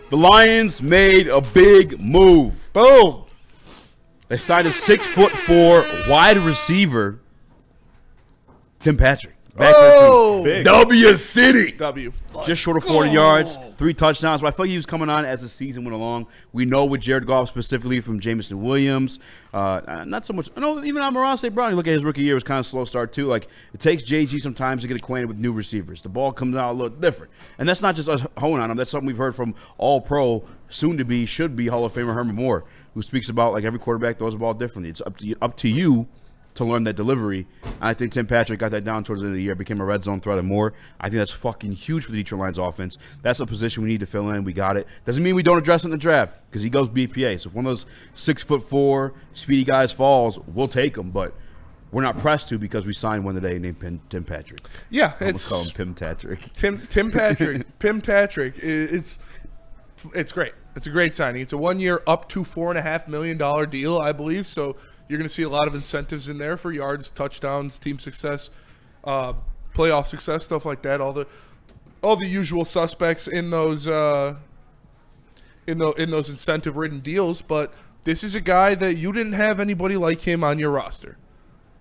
The Lions made a big move. Boom. They signed a 6'4" wide receiver, Tim Patrick. Back Oh, big. W City. W. Just short of 40 yards, 3 touchdowns. But I felt like he was coming on as the season went along. We know with Jared Goff specifically from Jameson Williams. Not so much. No, even Amon-Ra St. Brown, you look at his rookie year, it was kind of slow start too. Like, it takes JG sometimes to get acquainted with new receivers. The ball comes out a little different. And that's not just us honing on him. That's something we've heard from all-pro, soon-to-be, should-be Hall of Famer Herman Moore, who speaks about, like, every quarterback throws the ball differently. It's up to you to learn that delivery. And I think Tim Patrick got that down towards the end of the year, became a red zone threat and more. I think that's fucking huge for the Detroit Lions offense. That's a position we need to fill in. We got it. Doesn't mean we don't address it in the draft because he goes BPA. So if one of those 6'4" speedy guys falls, we'll take him. But we're not pressed to because we signed one today named Tim Patrick. Yeah, Let's call him Pim Patrick. Tim Patrick. Pim Patrick. It's great. It's a great signing. It's a 1 year up to $4.5 million deal, I believe. So you're going to see a lot of incentives in there for yards, touchdowns, team success, playoff success, stuff like that. All the usual suspects in those in those incentive-ridden deals. But this is a guy that you didn't have anybody like him on your roster.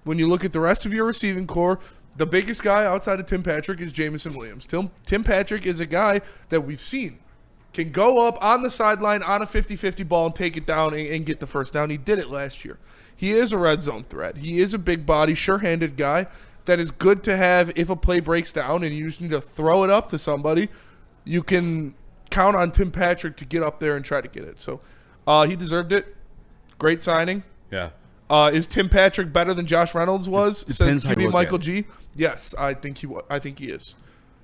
When you look at the rest of your receiving core, the biggest guy outside of Tim Patrick is Jameson Williams. Tim Patrick is a guy that we've seen can go up on the sideline on a 50-50 ball and take it down and get the first down. He did it last year. He is a red zone threat. He is a big body, sure-handed guy that is good to have if a play breaks down and you just need to throw it up to somebody. You can count on Tim Patrick to get up there and try to get it. So he deserved it. Great signing. Yeah. Is Tim Patrick better than Josh Reynolds was? Depends Says how you QB look Michael at it. G. Yes, I think he is.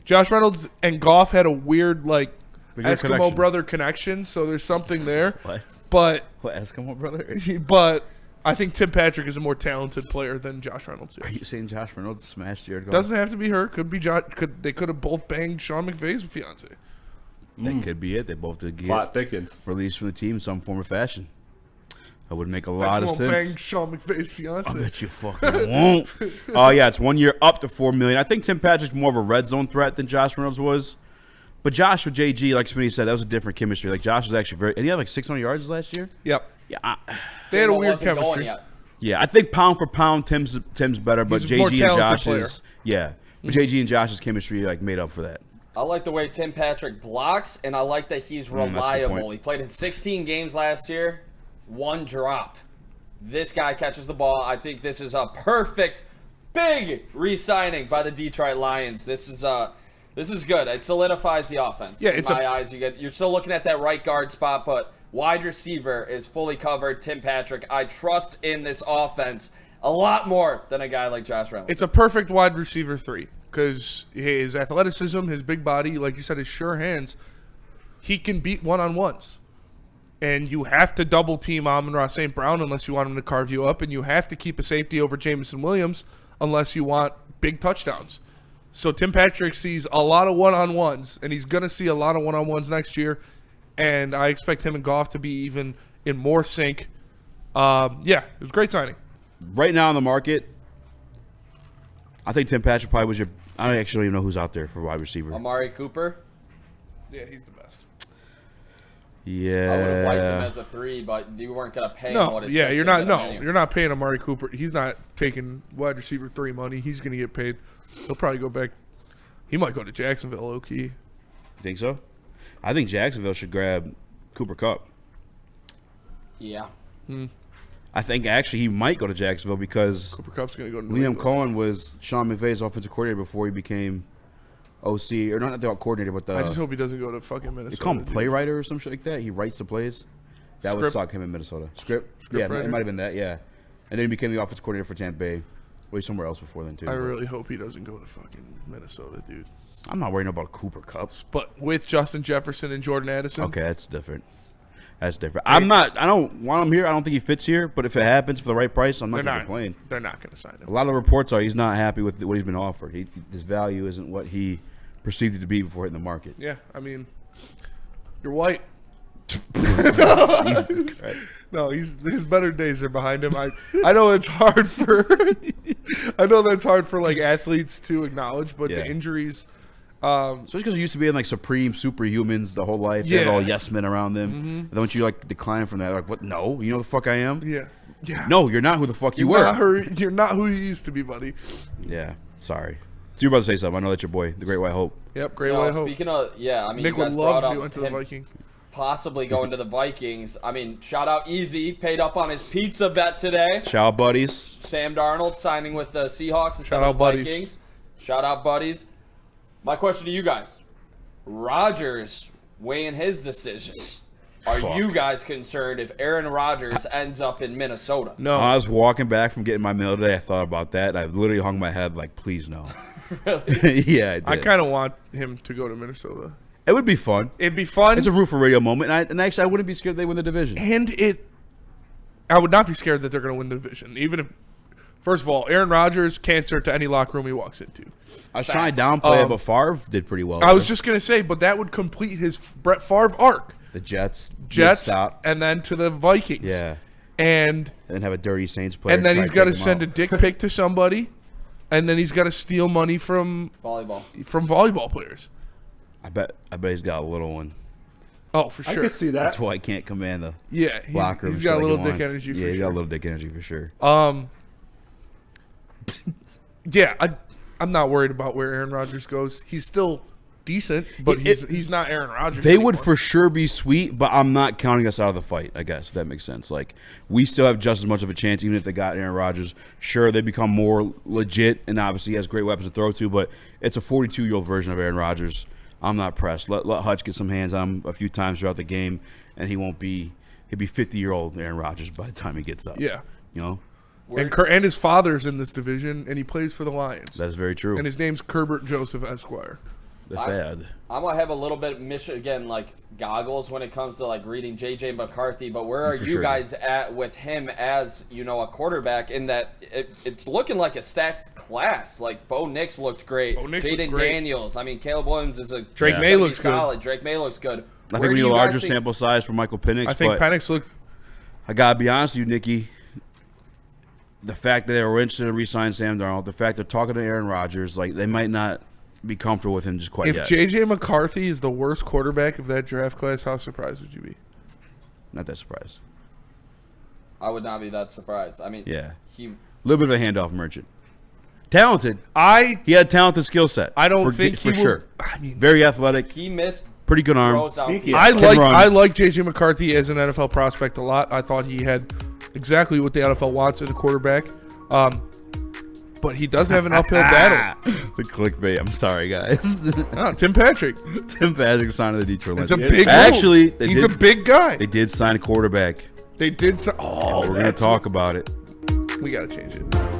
Josh Reynolds and Goff had a weird Eskimo connection. brother connection, so there's something there. What? But Eskimo brother? but I think Tim Patrick is a more talented player than Josh Reynolds is. Are you saying Josh Reynolds smashed Jared Goff? Doesn't have to be her. Could be Josh. They could have both banged Sean McVay's fiance. That could be it. They both did Plot get thickens. released from the team in some form or fashion. That would make a lot of Won't sense. bang Sean McVay's fiance. I bet you fucking won't. Oh, yeah, it's 1 year up to $4 million. I think Tim Patrick's more of a red zone threat than Josh Reynolds was. But Josh with JG, like Smitty said, that was a different chemistry. Like, Josh was actually very – and he had like 600 yards last year? Yep. Yeah. They had a Jimbo weird wasn't going chemistry. yet. Yeah, I think pound for pound, Tim's better, but He's a more JG and talented player. Josh's – yeah. But JG and Josh's chemistry, like, made up for that. I like the way Tim Patrick blocks, and I like that he's that's a good reliable. point. He played in 16 games last year, 1 drop. This guy catches the ball. I think this is a perfect, big re-signing by the Detroit Lions. This is good. It solidifies the offense. Yeah, in my eyes. You're still looking at that right guard spot, but wide receiver is fully covered. Tim Patrick, I trust in this offense a lot more than a guy like Josh Reynolds. It's a perfect wide receiver 3 because his athleticism, his big body, like you said, his sure hands, he can beat one-on-ones. And you have to double team Amon-Ra St. Brown unless you want him to carve you up, and you have to keep a safety over Jameson Williams unless you want big touchdowns. So Tim Patrick sees a lot of one-on-ones, and he's going to see a lot of one-on-ones next year. And I expect him and Goff to be even in more sync. Yeah, it was a great signing. Right now in the market, I think Tim Patrick probably was your – I actually don't even know who's out there for wide receiver. Amari Cooper. Yeah, he's the best. Yeah. I would have liked him as a 3, but you weren't going to pay him No, what it yeah, took you're to not. get him No, anyway. you're not paying Amari Cooper. He's not taking wide receiver 3 money. He's going to get paid. He'll probably go back. He might go to Jacksonville, low key. Think so? I think Jacksonville should grab Cooper Kupp. Yeah. I think actually he might go to Jacksonville because Cooper Kupp's going to go to New Liam England. Cohen was Sean McVay's offensive coordinator before he became OC, or not the coordinator, but the I just hope he doesn't go to fucking Minnesota. they call him a dude. playwright or some shit like that. He writes the plays. That would Script. suck him in Minnesota. Script yeah, writer. it might have been that. Yeah, and then he became the offensive coordinator for Tampa Bay. Well, he's somewhere else before then too. I but really hope he doesn't go to fucking Minnesota, dude. I'm not worrying about Cooper Kupp. But with Justin Jefferson and Jordan Addison. Okay, that's different. That's different. I don't want him here. I don't think he fits here. But if it happens for the right price, I'm not going to complain. They're not going to sign A him. lot of the reports are he's not happy with what he's been offered. His value isn't what he perceived it to be before hitting the market. Yeah, I mean, you're white. Jesus Christ. No, his better days are behind him. I know it's hard for like athletes to acknowledge, but Yeah. the injuries Especially because you used to be in like supreme superhumans the whole life. They had Yeah. all yes men around them. And then once you like decline from that, like, what? No, you know the fuck I am. Yeah. Yeah. No, you're not who the fuck you You're were. you're not who you used to be, buddy. Yeah, sorry. So you're about to say something. I know that's your boy, the Great White Hope. Yep, great No, white hope. speaking of, I mean, Nick you would guys love brought if up he went to the him Vikings. possibly going to the Vikings. I mean, shout out Easy, paid up on his pizza bet today. Shout out, buddies. Sam Darnold signing with the Seahawks instead Shout of out, the buddies. Vikings. Shout out, buddies. My question to you guys: Rodgers weighing his decisions. Are Fuck. you guys concerned if Aaron Rodgers ends up in Minnesota? No. When I was walking back from getting my mail today, I thought about that. And I literally hung my head like, please no. Really? Yeah, I did. I kind of want him to go to Minnesota. It would be fun. It'd be fun. It's a root for radio moment. And actually, I wouldn't be scared they win the division. I would not be scared that they're going to win the division. Even if, first of all, Aaron Rodgers, cancer to any locker room he walks into. I was trying to downplay it, but Favre did pretty well. I was just going to say, but that would complete his Brett Favre arc. The Jets Stop. And then to the Vikings. Yeah. And And have a dirty Saints player. then try he's got to take him send a out. dick pic to somebody. And then he's got to steal money from volleyball players. I bet he's got a little one. Oh, for I sure. could see that. That's why he can't command the Yeah, locker room. he's and got a shit little like he dick wants. energy for Yeah, sure. he's got a little dick energy for sure. Yeah, I'm not worried about where Aaron Rodgers goes. He's still decent, but he's not Aaron Rodgers. They anymore. would for sure be sweet, but I'm not counting us out of the fight, I guess, if that makes sense. Like, we still have just as much of a chance, even if they got Aaron Rodgers. Sure, they become more legit, and obviously he has great weapons to throw to, but it's a 42-year-old version of Aaron Rodgers. I'm not pressed. Let Hutch get some hands on him a few times throughout the game, and he'll be 50-year-old Aaron Rodgers by the time he gets up. Yeah. You know? And his father's in this division, and he plays for the Lions. That's very true. And his name's Kerbert Joseph Esquire. The fad. I'm gonna have a little bit of Michigan goggles when it comes to reading JJ McCarthy, but where are For you sure. guys at with him as a quarterback? In that it's looking like a stacked class. Like Bo Nix looked great, Bo Nix looked Jaden great. Daniels. I mean, Caleb Williams is a Drake he's May gonna be looks good. solid. Drake May looks good. I think we need a larger sample size for Michael Penix. I think but Penix looked. I gotta be honest with you, Nikki. The fact that they were interested in re-signing Sam Darnold, the fact they're talking to Aaron Rodgers, they might not be comfortable with him just quite If yet. JJ McCarthy is the worst quarterback of that draft class, how surprised would you be? Not that surprised. I would not be that surprised. I mean, Yeah. he A little bit of a handoff merchant. Talented. I He had a talented skill set. don't think for he will. sure. I mean, Very athletic. he missed Pretty good arm. throws Sneaky. downfield. I run. like JJ McCarthy as an NFL prospect a lot. I thought he had exactly what the NFL wants in a quarterback. But he does have an uphill battle. The clickbait. I'm sorry, guys. Tim Patrick. Tim Patrick signed the Detroit It's Lions. a big move. Actually, he's a big guy. They did sign a quarterback. They did. Oh, We're going to that's talk about it. We got to change it.